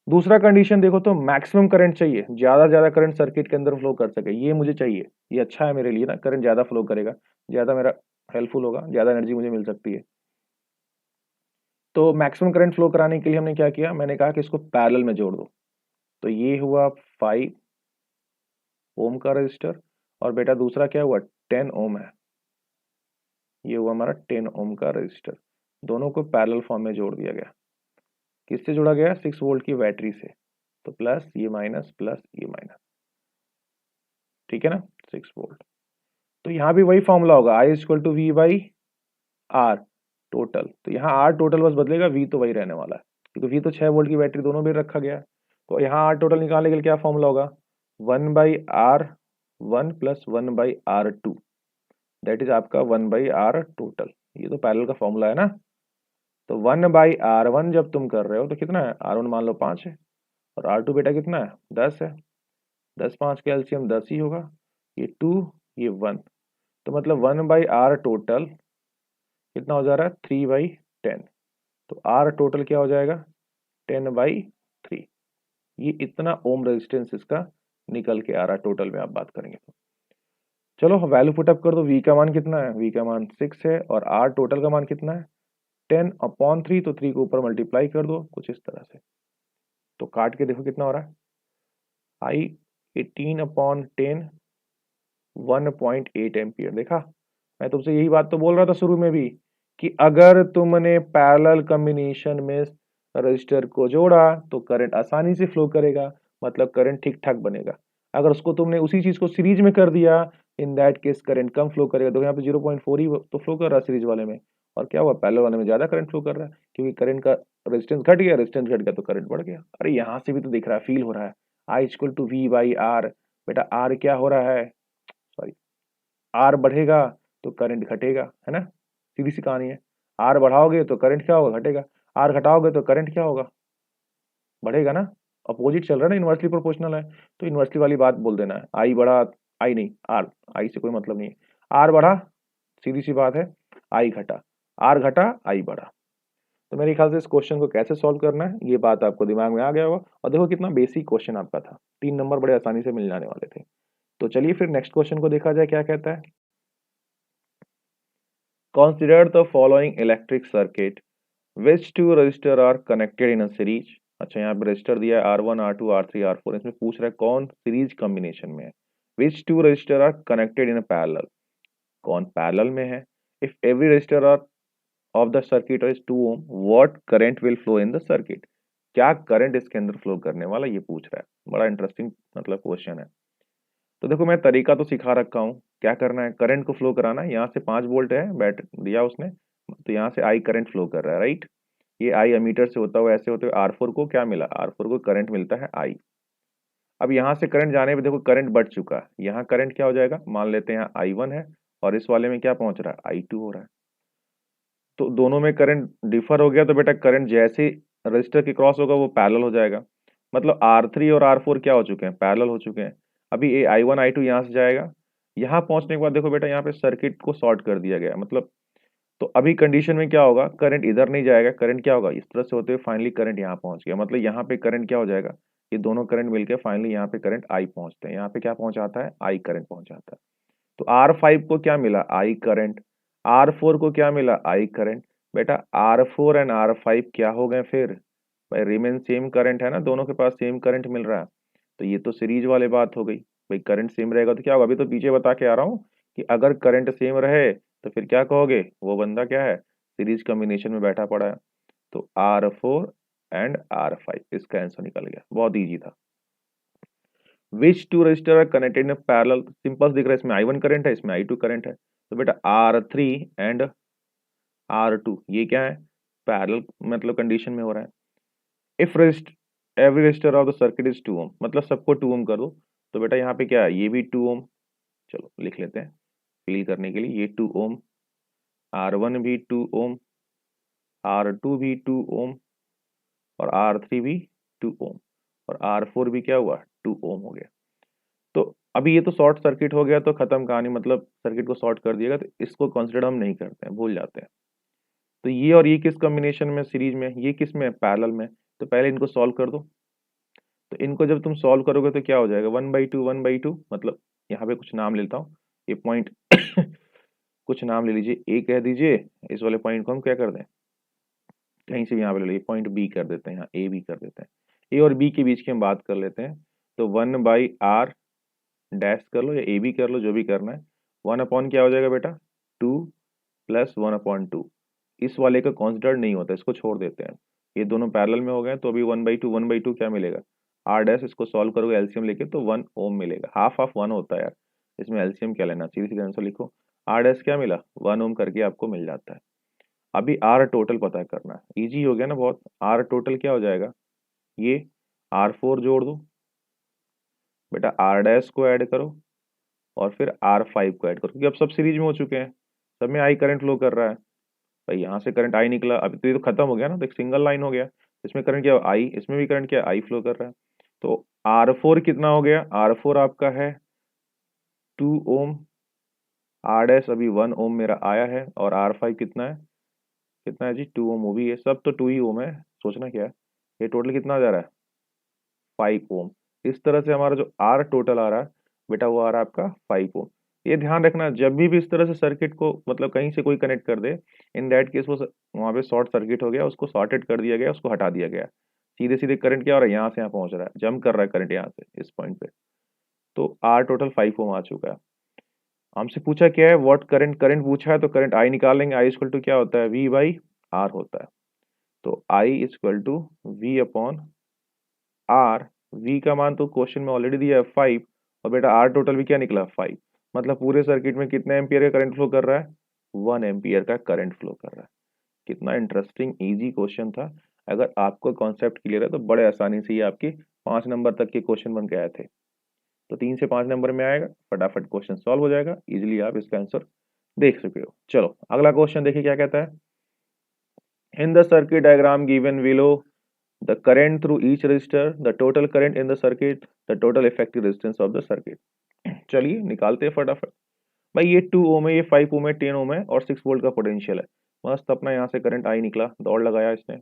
दूसरा कंडीशन देखो, तो मैक्सिमम करंट चाहिए, ज्यादा करंट सर्किट के अंदर फ्लो कर सके, ये मुझे चाहिए। ये अच्छा है मेरे लिए ना, करंट ज्यादा फ्लो करेगा, ज्यादा मेरा हेल्पफुल होगा, ज्यादा एनर्जी मुझे मिल सकती है। तो मैक्सिमम करंट फ्लो कराने के लिए हमने क्या किया, मैंने कहा कि इसको पैरेलल में जोड़ दो। तो ये हुआ 5 ओम का रजिस्टर, और बेटा दूसरा क्या हुआ, 10 ओम है, ये हुआ हमारा 10 ओम का रजिस्टर। दोनों को पैरेलल फॉर्म में जोड़ दिया गया। किससे जोड़ा गया, 6 वोल्ट की बैटरी से। तो प्लस ये माइनस, प्लस ये माइनस, ठीक है ना, 6 वोल्ट। तो यहाँ भी वही फॉर्मूला होगा, I equal to V by R total. तो यहाँ आर टोटल बस बदलेगा, वी तो वही रहने वाला है, क्योंकि वी तो 6 वोल्ट की बैटरी दोनों में रखा गया है। तो यहाँ आर टोटल निकालने के लिए क्या फॉर्मूला होगा, 1/R1 plus 1/R2, that is आपका 1/R टोटल। ये तो पैरेलल का फॉर्मूला है ना। तो 1/R1 जब तुम कर रहे हो तो कितना है, R1 मान लो 5 है, और R2 बेटा कितना है, 10 है। 10 5 का एलसीएम 10 ही होगा, ये 2 ये 1। तो मतलब 1/R टोटल कितना हो जा रहा है, 3/10। तो R टोटल क्या हो जाएगा, 10/3। ये इतना ओम रेजिस्टेंस इसका निकल के आ रहा है टोटल में, आप बात करेंगे तो। चलो वैल्यू पुटअप कर दो, V का मान कितना है, V का मान 6 है, और R टोटल का मान कितना है, 10/3, तो 3 को ऊपर मल्टीप्लाई कर दो कुछ इस तरह से, तो काट के देखो कितना हो रहा है, आई 18/10 1.8 एम्पियर। देखा, मैं तुमसे यही बात तो बोल रहा था शुरू में भी कि अगर तुमने पैरेलल कॉम्बिनेशन में रजिस्टर को जोड़ा तो करंट आसानी से फ्लो करेगा, मतलब करंट ठीक ठाक बनेगा। अगर उसको तुमने उसी चीज को सीरीज में कर दिया, in that case current come flow करेगा। तो यहाँ पे 0.4 ही तो फ्लो कर रहा है सीरीज वाले में, और क्या हुआ, पैरेलल वाले में ज्यादा करंट फ्लो कर रहा है, क्योंकि करंट का रेजिस्टेंस घट गया, रेजिस्टेंस घट गया तो करंट बढ़ गया। अरे यहाँ से भी तो दिख रहा है, फील हो रहा है, I equal to V by R. बेटा आर क्या हो रहा है, सॉरी, आर बढ़ेगा तो करंट घटेगा, है ना, सीधी सी कहानी है। आर बढ़ाओगे तो करंट क्या होगा, घटेगा। आर घटाओगे तो करंट क्या होगा, बढ़ेगा ना। अपोजिट चल रहा है ना, इनवर्सली प्रोपोर्शनल है, तो इनवर्सली वाली बात बोल देना है। आई बढ़ा, आई नहीं, आर, आई से कोई मतलब नहीं है। आर बढ़ा, सीधी सी बात है, आई घटा, आर घटा, आई बढ़ा। तो मेरे ख्याल से इस क्वेश्चन को कैसे सॉल्व करना है ये बात आपको दिमाग में आ गया होगा। और देखो कितना बेसिक क्वेश्चन आपका था, 3 नंबर बड़े आसानी से मिल जाने वाले थे। तो चलिए फिर नेक्स्ट क्वेश्चन को देखा जाए क्या कहता है। Consider the following electric circuit. Which two resistor are connected in a series? अच्छा, यहाँ पे रजिस्टर दिया है R1, R2, R3, R4। इसमें पूछ रहा है कौन सीरीज कॉम्बिनेशन में है। Which two resistor are connected in a parallel? कौन पैरेलल में है। If every resistor are of the circuit is 2 ohm, what current will flow in the circuit? क्या करंट इसके अंदर फ्लो करने वाला, ये पूछ रहा है। बड़ा इंटरेस्टिंग मतलब क्वेश्चन है। तो देखो मैं तरीका तो सिखा रखा हूँ, क्या करना है, करंट को फ्लो कराना है। यहाँ से 5 वोल्ट है, बैट दिया उसने, तो यहाँ से आई करंट फ्लो कर रहा है, राइट। ये आई एमीटर से होता हुआ ऐसे होते हुए R4 को क्या मिला, R4 को करंट मिलता है आई। अब यहाँ से करंट जाने पे देखो करंट बढ़ चुका है, यहाँ करंट क्या हो जाएगा, मान लेते हैं यहाँ I1 है और इस वाले में क्या पहुंच रहा है, I2 हो रहा है। तो दोनों में करंट डिफर हो गया, तो बेटा करंट जैसे रजिस्टर के क्रॉस होगा वो पैरेलल हो जाएगा। मतलब R3 और R4 क्या हो चुके हैं, पैरेलल हो चुके हैं। अभी ये I1 I2 यहाँ से जाएगा, यहाँ पहुंचने के बाद देखो बेटा यहाँ पे सर्किट को शॉर्ट कर दिया गया, मतलब तो अभी कंडीशन में क्या होगा, करंट इधर नहीं जाएगा, करंट क्या होगा, इस तरह से होते हुए फाइनली करंट यहाँ पहुंच गया। मतलब यहाँ पे करंट क्या हो जाएगा, ये दोनों करंट मिलकर फाइनली यहाँ पे करंट आई पहुंचते हैं। यहाँ पे क्या पहुंच जाता है, आई करंट पहुंच जाता है। तो R5 को क्या मिला, आई करंट। R4 को क्या मिला, आई करंट। बेटा R4 एंड R5 क्या हो गए फिर, भाई रिमेन सेम करंट है ना, दोनों के पास सेम करंट मिल रहा है। तो ये तो सीरीज वाली बात हो गई, भाई करंट सेम रहेगा तो क्या होगा, अभी तो पीछे बता के आ रहा हूँ कि अगर करंट सेम रहे तो फिर क्या कहोगे, वो बंदा क्या है, सीरीज कॉम्बिनेशन में बैठा पड़ा है। तो R4 एंड R5, इसका आंसर निकल गया, बहुत ईजी था। Which two register are connected in parallel, simple दिख रहा है, इसमें I1 करंट है, इसमें I2 करंट है। तो बेटा R3 एंड R2 ये क्या है, पैरेलल मतलब कंडीशन में हो रहा है। If every register of the circuit is 2 ओम, मतलब सबको 2 ओम कर दो। तो बेटा यहाँ पे क्या है, ये भी 2 ओम, चलो लिख लेते हैं फील करने के लिए, ये 2 ओम, R1 भी 2 ओम, R2 भी 2 ओम, और R3 भी 2 ओम, और R4 भी क्या हुआ, 2 ओम हो गया। तो अभी ये तो शॉर्ट सर्किट हो गया, तो खत्म कहानी, मतलब सर्किट को शॉर्ट कर दिएगा, तो इसको कंसिडर हम नहीं करते हैं, भूल जाते हैं। तो ये और ये किस कॉम्बिनेशन में, सीरीज में, ये किस में, पैरेलल में। तो पहले इनको सॉल्व कर दो। तो इनको जब तुम सॉल्व करोगे तो क्या हो जाएगा, 1/2 1/2, मतलब यहाँ पे कुछ नाम लेता हूँ, ये पॉइंट कुछ नाम ले लीजिए, ए कह दीजिए, इस वाले पॉइंट को हम क्या कर दें, कहीं से भी यहाँ पे ले लीजिए, पॉइंट बी कर देते हैं, यहाँ ए बी कर देते हैं। ए और बी के बीच की हम बात कर लेते हैं। तो 1/r डैश कर लो या ए बी कर लो, जो भी करना है। 1 अपॉन क्या हो जाएगा बेटा, 2 + 1/2। इस वाले का कॉन्सिडर नहीं होता, इसको छोड़ देते हैं। ये दोनों पैरेलल में हो गए, तो अभी 1/2 क्या मिलेगा, आर डैश, इसको सॉल्व करोगे एलसीएम लेके तो 1 ओम मिलेगा। हाफ ऑफ 1 होता है यार, इसमें एलसीएम क्या लेना, सीधी सीधा आंसर लिखो। आर डैश क्या मिला, 1 ओम करके आपको मिल जाता है। अभी आर टोटल पता करना है, इजी हो गया ना बहुत। आर टोटल क्या हो जाएगा, ये R4 जोड़ दो बेटा, आर डैश को ऐड करो और फिर R5 को ऐड करो, क्योंकि अब सब सीरीज में हो चुके हैं, सब में आई करंट फ्लो कर रहा है। भाई यहाँ से करंट आई निकला, अभी तो ये तो खत्म हो गया ना, तो एक सिंगल लाइन हो गया। इसमें करंट क्या आई, इसमें भी करंट क्या आई फ्लो कर रहा है। तो R4 कितना हो गया, R4 आपका है 2 ओम, आर डैश अभी 1 ओम मेरा आया है, और R5 कितना है जी, 2 ओम, वो भी है, सब तो 2 ही ओम है, सोचना क्या है। ये टोटल कितना आ जा रहा है, 5 ओम। इस तरह से हमारा जो आर टोटल आ रहा है बेटा, वो आ रहा है आपका 5 ओम। ये ध्यान रखना, जब भी इस तरह से सर्किट को मतलब कहीं से कोई कनेक्ट कर दे, इन दैट केस वो वहाँ पे शॉर्ट सर्किट हो गया, उसको शॉर्टेड कर दिया गया, उसको हटा दिया गया। सीधे सीधे करंट क्या हो रहा है, यहाँ से यहाँ पहुंच रहा है, जंप कर रहा है करंट यहाँ से इस पॉइंट पे। तो आर टोटल 5 ओम आ चुका है। हमसे पूछा क्या है, व्हाट करंट, करंट पूछा है तो करंट आई निकालेंगे। आई इक्वल टू क्या होता है, वी बाई आर होता है। तो I equal to V upon R. V का मान तो क्वेश्चन में ऑलरेडी दिया है 5, और बेटा आर टोटल भी क्या निकला 5। मतलब पूरे सर्किट में कितने एम्पियर का करंट फ्लो कर रहा है, 1 एम्पियर का करंट फ्लो कर रहा है। कितना इंटरेस्टिंग इजी क्वेश्चन था। अगर आपको कॉन्सेप्ट क्लियर है तो बड़े आसानी से ये आपके 5 नंबर तक के क्वेश्चन बन के आए थे। तो 3 से 5 नंबर में आएगा, फटाफट क्वेश्चन सॉल्व हो जाएगा, इजिली आप इसका आंसर देख सके हो। चलो अगला क्वेश्चन देखिए क्या कहता है। In the circuit diagram given below, the current through each resistor, the total current in the circuit, the total effective resistance of the circuit। चलिए निकालते हैं फटाफट। भाई ये 2 ओम है, ये 5 ओम है, 10 ओम है और 6 वोल्ट का पोटेंशियल है। मस्त अपना यहाँ से करंट आई निकला, दौड़ लगाया इसने।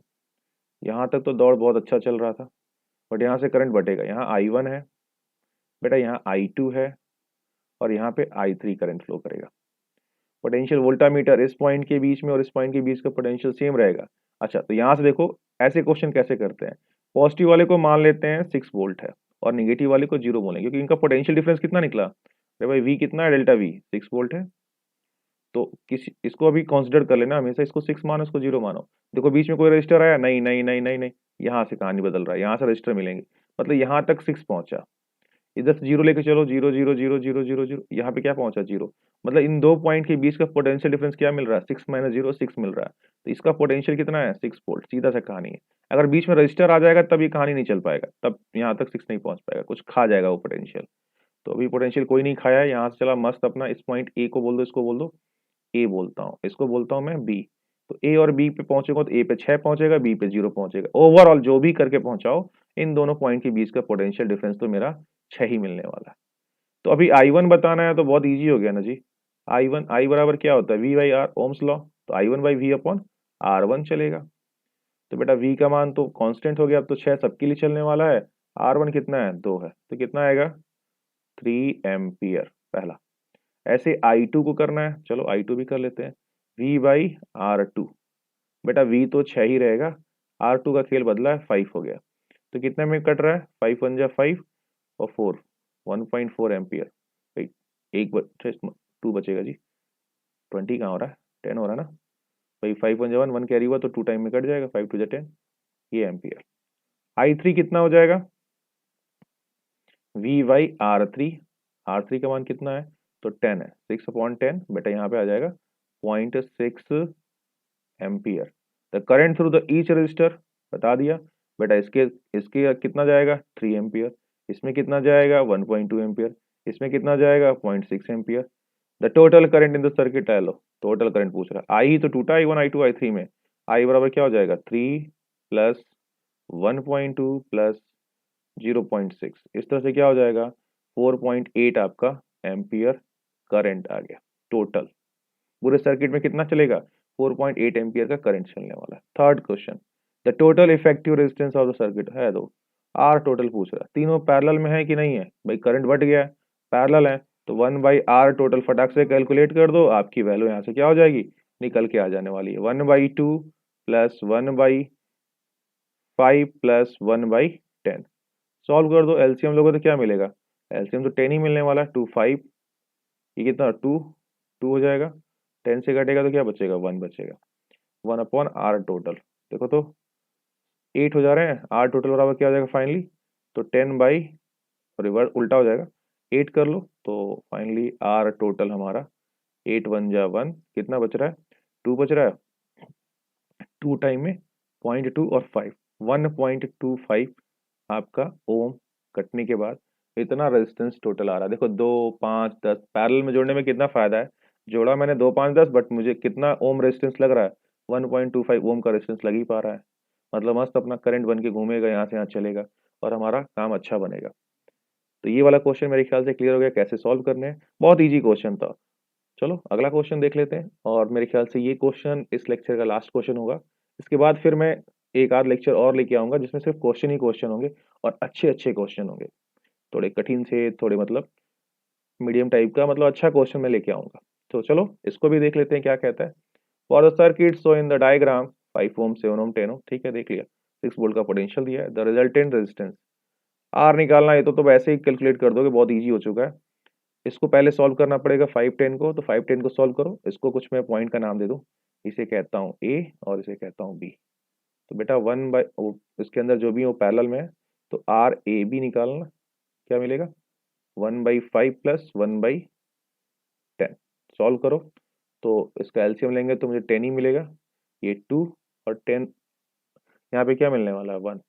यहाँ तक तो दौड़ बहुत अच्छा चल रहा था, बट यहाँ से करंट बटेगा। यहाँ I1 है बेटा, यहाँ I2 है, और यहाँ पे I3 करंट फ्लो करेगा। पोटेंशियल वोल्टामीटर इस पॉइंट के बीच में और इस पॉइंट के बीच का पोटेंशियल सेम रहेगा। अच्छा तो यहाँ से देखो ऐसे क्वेश्चन कैसे करते हैं। पॉजिटिव वाले को मान लेते हैं 6 वोल्ट है, और निगेटिव वाले को 0 बोलेंगे, क्योंकि इनका पोटेंशियल डिफरेंस कितना निकला। अरे भाई वी कितना है, डेल्टा वी 6 वोल्ट है। तो किसी इसको अभी कंसिडर कर लेना, हमेशा इसको 6 मानो, इसको 0 मानो। देखो बीच में कोई रजिस्टर आया, नहीं नहीं नहीं नहीं नहीं, यहाँ से कहानी बदल रहा है, यहाँ से रजिस्टर मिलेंगे। मतलब यहाँ तक 6 पहुंचा, इधर से 0 लेके चलो, 0 0 0 0 0 0, यहाँ पे क्या पहुंचा 0। मतलब इन दो पॉइंट के बीच का पोटेंशियल डिफरेंस क्या मिल रहा है, 6 - 0 6 मिल रहा है। तो इसका पोटेंशियल कितना है, 6 वोल्ट। सीधा सा कहानी है। अगर बीच में रजिस्टर आ जाएगा तब ये कहानी नहीं चल पाएगा, तब यहाँ तक 6 नहीं पहुंच पाएगा, कुछ खा जाएगा वो पोटेंशियल। तो अभी पोटेंशियल कोई नहीं खाया है, यहाँ से चला मस्त अपना। इस पॉइंट ए को बोल दो, इसको बोल दो ए, बोलता हूँ इसको बोलता हूँ मैं बी। तो ए और बी पे पहुंचेगा तो ए पे 6 पहुंचेगा, बी पे 0 पहुंचेगा। ओवरऑल जो भी करके पहुंचाओ, इन दोनों पॉइंट के बीच का पोटेंशियल डिफरेंस तो मेरा 6 ही मिलने वाला है। तो अभी I1 बताना है तो बहुत इजी हो गया ना जी। आई बराबर क्या होता है, V by R, Ohm's law. तो I1 by we upon R1 चलेगा। तो बेटा वी का मान तो कांस्टेंट हो गया, अब तो 6 सबके लिए चलने वाला है। R1 कितना है, 2 है, तो कितना आएगा 3 एम्पियर पहला। ऐसे I2 को करना है, चलो I2 भी कर लेते हैं। V बाई R2, बेटा V तो 6 ही रहेगा, R2 का खेल बदला है, 5 हो गया। तो कितने में कट रहा है, 5 1 जा 5 और 4, 1.4 एम्पियर। एक 2 बचेगा जी, 20 कहाँ हो रहा है, 10 हो रहा है ना भाई। 5 1 जा 1, 1 कैरी हुआ तो 2 टाइम में कट जाएगा, 5 2 जा 10, ये एम्पियर। I3 कितना हो जाएगा, V बाई R3। R3 का मान कितना है, तो 10 है, 6/10 बेटा यहाँ पे आ जाएगा 0.6 ampere. The current through the each resistor बता दिया बेटा, इसके इसके कितना जाएगा 3 एम्पियर, इसमें कितना जाएगा 1.2 एम्पियर, इसमें कितना जाएगा 0.6 ampere. The total current in the circuit है, लो टोटल करंट पूछ रहा है। आई तो टूटा, I1 I2 I3 में। आई बराबर क्या हो जाएगा 3 प्लस 1.2 प्लस 0.6, इस तरह से क्या हो जाएगा 4.8 आपका एम्पियर करंट आ गया टोटल। पूरे सर्किट में कितना चलेगा, 4.8 एम्पियर का करंट चलने वाला है। Third question, the total effective resistance of the circuit है, दो आर टोटल पूछ रहा है। तीनों पैरेलल में है कि नहीं है, भाई करंट बढ़ गया है, पैरेलल है, तो 1/R टोटल फटाक से कैलकुलेट कर दो, आपकी वैल्यू यहाँ से क्या हो जाएगी, निकल के आ जाने वाली है। 1/2 प्लस 1/5 प्लस 1/10। सॉल्व कर दो, एलसीएम लोगों तो क्या मिलेगा, एलसीएम तो 10 ही मिलने वाला है। 2 5, ये कितना 2 2 हो जाएगा, 10 से कटेगा तो क्या बचेगा 1 बचेगा। 1/R टोटल, देखो तो 8 हो जा रहे हैं। R टोटल बराबर क्या हो जाएगा फाइनली, तो 10 बाई, रिवर्स उल्टा हो जाएगा, 8 कर लो तो फाइनली R टोटल हमारा 8 1 जा 1, कितना बच रहा है 2 बच रहा है। 2 टाइम में 0.2 और 5, 1.25 आपका ओम कटने के बाद इतना रेजिस्टेंस टोटल आ रहा है। देखो 2 5 10 पैरेलल में जोड़ने में कितना फायदा है, जोड़ा मैंने 2 5 10, बट मुझे कितना ओम रेजिस्टेंस लग रहा है, 1.25 ओम का रेजिस्टेंस लग ही पा रहा है। मतलब मस्त अपना करंट बन के घूमेगा, यहाँ से यहाँ चलेगा और हमारा काम अच्छा बनेगा। तो ये वाला क्वेश्चन मेरे ख्याल से क्लियर हो गया कैसे सॉल्व करने हैं, बहुत ईजी क्वेश्चन था। चलो अगला क्वेश्चन देख लेते हैं, और मेरे ख्याल से ये क्वेश्चन इस लेक्चर का लास्ट क्वेश्चन होगा। इसके बाद फिर मैं एक आध लेक्चर और लेके आऊंगा जिसमें सिर्फ क्वेश्चन ही क्वेश्चन होंगे, और अच्छे अच्छे क्वेश्चन होंगे, थोड़े कठिन से, थोड़े मतलब मीडियम टाइप का, मतलब अच्छा क्वेश्चन मैं लेके आऊंगा। तो चलो इसको भी देख लेते हैं क्या कहता है। For the circuit so in the diagram 5 ओम 7 ओम 10 ओम, ठीक है देख लिया, 6 वोल्ट का पोटेंशियल दिया है, द रिजल्टेंट रेजिस्टेंस आर निकालना है, तो वैसे ही कैलकुलेट कर दोगे, बहुत ईजी हो चुका है। इसको पहले सॉल्व करना पड़ेगा 5 10 को, तो 5 10 को सॉल्व करो, इसको कुछ मैं पॉइंट का नाम दे दूं, इसे कहता हूँ ए और इसे कहता हूँ बी। तो बेटा 1 बाई, इसके अंदर जो भी वो पैरेलल में है, तो आर ए बी निकालना, क्या मिलेगा 1/5 प्लस 1/10, सॉल्व करो तो इसका एलसीएम लेंगे तो मुझे 10 ही मिलेगा, ये 2 और 10 यहाँ पे क्या मिलने वाला है 1,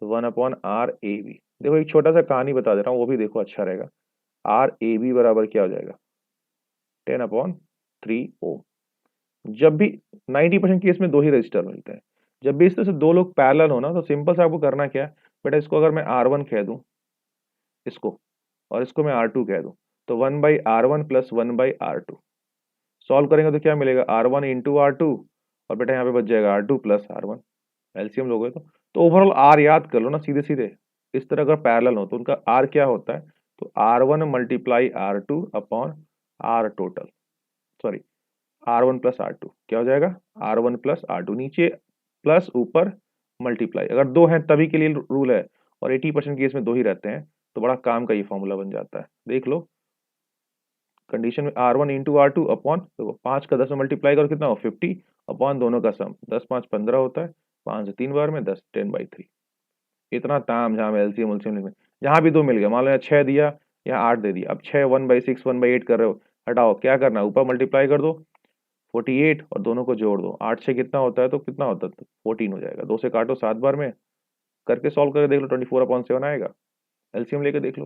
तो 1/R/AB। देखो एक छोटा सा कहानी बता दे रहा हूँ, वो भी देखो अच्छा रहेगा। RAB बराबर क्या हो जाएगा 10/3 ओम। जब भी 90% केस में दो ही रजिस्टर मिलते हैं, जब भी इस तरह से दो लोग पैरेलल हो ना, तो सिंपल से आपको करना क्या है बेटा, इसको अगर मैं R1 कह दूं इसको, और इसको मैं R2 कह दूं, तो 1/R1 प्लस 1/R2 सॉल्व करेंगे तो क्या मिलेगा R1 इंटू R2, और बेटा यहाँ पे बच जाएगा R2 प्लस R1, एलसीएम लोगे तो ओवरऑल आर याद कर लो ना सीधे सीधे। इस तरह अगर पैरेलल हो तो उनका आर क्या होता है, तो R1 multiply R2 upon R total, sorry R1 plus R2 क्या हो जाएगा R1 प्लस R2, नीचे प्लस ऊपर मल्टीप्लाई, अगर दो हैं तभी के लिए रूल है, और 80% केस में दो ही रहते हैं, तो बड़ा काम का ये फॉर्मूला बन जाता है, देख लो कंडीशन में R1 इंटू R2 अपॉन, देखो 5 का 10 में मल्टीप्लाई करो कितना हो 50, अपॉन दोनों का सम, 10 5 15 होता है, 5 से 3 बार में 10, 10/3। इतना ताम झाम एलसीएम उलसीएम लिखने, जहां भी दो मिल गया, मान लो यहाँ 6 दिया, यहाँ 8 दे दिया, अब 6 1/6 1/8 कर रहे हो, हटाओ क्या करना है ऊपर मल्टीप्लाई कर दो 48 और दोनों को जोड़ दो, 8 से कितना होता है, तो कितना होता है तो 14 हो जाएगा, 2 से काटो 7 बार में, करके सॉल्व करके देख लो 24/7 आएगा, एलसीएम लेके देख लो।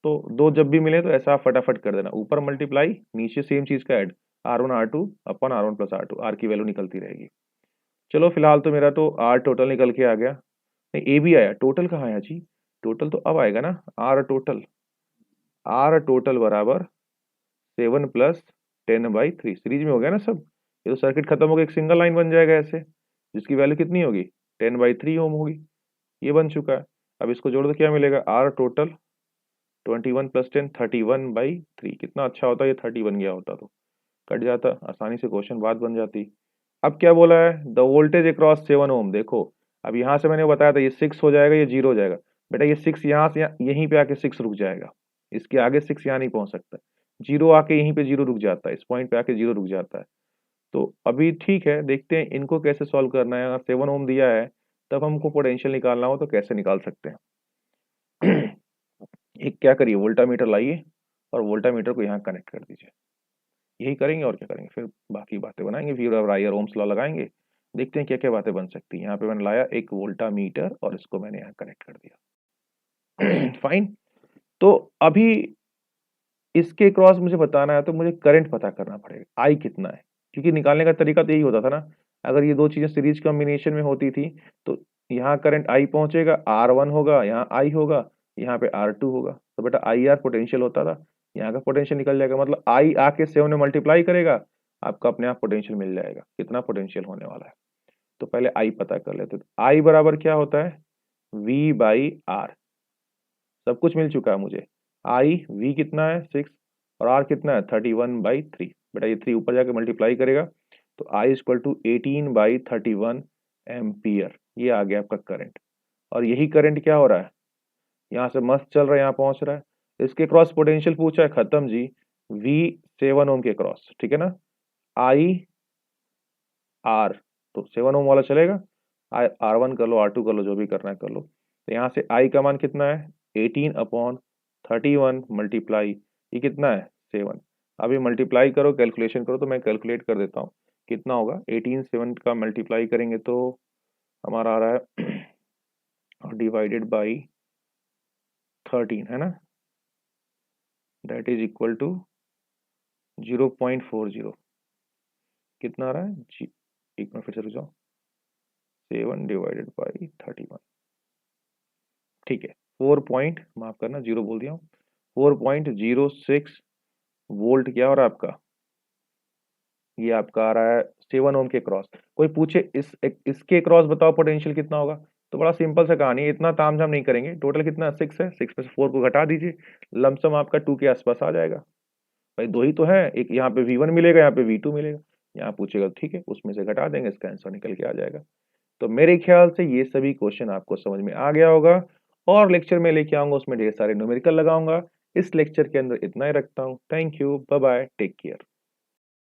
तो दो जब भी मिले तो ऐसा आप फटाफट कर देना, ऊपर मल्टीप्लाई नीचे सेम चीज का add, R1 R2 upon R1 plus R2, R की वैल्यू निकलती रहेगी। चलो फिलहाल तो मेरा तो आर टोटल निकल के आ गया, नहीं ए भी आया, टोटल कहाँ आया जी, टोटल तो अब आएगा ना, आर टोटल बराबर 7 प्लस 10/3, सीरीज में हो गया ना सब, ये तो सर्किट खत्म हो गया, एक सिंगल लाइन बन जाएगा ऐसे, जिसकी वैल्यू कितनी होगी 10/3 ओम होगी, ये बन चुका है। अब इसको जोड़ दो क्या मिलेगा आर टोटल 21 प्लस 10 31/3, कितना अच्छा होता ये 30 बन गया होता तो कट जाता, आसानी से क्वेश्चन बात बन जाती। अब क्या बोला है द वोल्टेज अक्रॉस 7 ओम, देखो अब यहाँ से मैंने बताया था ये 6 हो जाएगा, ये 0 हो जाएगा, बेटा ये 6 यहाँ से यहीं पे आके 6 रुक जाएगा, इसके आगे 6 यहाँ नहीं पहुंच सकता, 0 आके यहीं पे 0 रुक जाता है, इस पॉइंट पे आके 0 रुक जाता है। तो अभी ठीक है, देखते हैं इनको कैसे सॉल्व करना है, अगर 7 ओम दिया है तब हमको पोटेंशियल निकालना हो तो कैसे निकाल सकते हैं। एक क्या करिए वोल्टामीटर लाइए और वोल्टामीटर को यहाँ कनेक्ट कर दीजिए, यही करेंगे और क्या करेंगे, फिर बाकी बातें बनाएंगे, वीवर और रायर ओम्स लॉ लगाएंगे, देखते हैं क्या क्या बातें बन सकती हैं। यहाँ पे मैंने लाया एक वोल्टामीटर और इसको मैंने यहाँ कनेक्ट कर दिया। फाइन। तो अभी इसके क्रॉस मुझे बताना है तो मुझे करंट पता करना पड़ेगा आई कितना है, क्योंकि निकालने का तरीका तो यही होता था ना, अगर ये दो चीजें सीरीज कॉम्बिनेशन में होती थी तो यहाँ करंट आई पहुंचेगा, R1 होगा, यहाँ आई होगा, यहाँ पे R2 होगा, तो बेटा आई आर पोटेंशियल होता था, यहाँ का पोटेंशियल निकल जाएगा, मतलब आई आके 7 में मल्टीप्लाई करेगा, आपका अपने आप पोटेंशियल मिल जाएगा, कितना पोटेंशियल होने वाला है। तो पहले आई पता कर लेते, आई बराबर क्या होता है V/R, सब कुछ मिल चुका है मुझे, आई वी कितना है 6 और आर कितना है 31/3, बेटा ये 3 ऊपर जाके मल्टीप्लाई करेगा, तो आई इक्वल टू 18/31 एम्पियर, ये आ गया आपका करंट। और यही करंट क्या हो रहा है, यहाँ से मस्त चल रहा है, यहाँ पहुंच रहा है, इसके क्रॉस पोटेंशियल पूछा है, खत्म जी, V 7 ओम के क्रॉस, ठीक है ना, आई आर, तो 7 ओम वाला चलेगा, R1 कर लो R2 कर लो, जो भी करना है कर लो, तो यहाँ से आई का मान कितना है 18/31 मल्टीप्लाई, ये कितना है 7, अभी मल्टीप्लाई करो कैलकुलेशन करो, तो मैं कैलकुलेट कर देता हूँ कितना होगा, 18 7 का मल्टीप्लाई करेंगे तो हमारा आ रहा है डिवाइडेड बाई 13 है ना, दैट इज इक्वल टू 0.40, कितना आ रहा है जी, एक मिनट फिर से रुक जाओ, 7 डिवाइडेड बाई 31, ठीक है 4 पॉइंट, माफ करना 0 बोल दिया हूँ, 4.06 वोल्ट क्या हो रहा है आपका, ये आपका आ रहा है 7 ओम के क्रॉस। कोई पूछे इसके क्रॉस बताओ पोटेंशियल कितना होगा, तो बड़ा सिंपल सा कहानी है, इतना तामझाम नहीं करेंगे। टोटल कितना 6 है, 6 में से 4 को घटा दीजिए, लमसम आपका 2 के आसपास आ जाएगा। भाई 2 ही तो है, एक यहाँ पे V1 मिलेगा, यहाँ पे V2 मिलेगा। यहाँ पूछेगा ठीक है, उसमें से घटा देंगे, इसका आंसर निकल के आ जाएगा। तो मेरे ख्याल से ये सभी क्वेश्चन आपको समझ में आ गया होगा, और लेक्चर में लेके आऊंगा उसमें ढेर सारे न्यूमेरिकल लगाऊंगा। इस लेक्चर के अंदर इतना ही रखता हूँ। Thank you, bye bye, take care.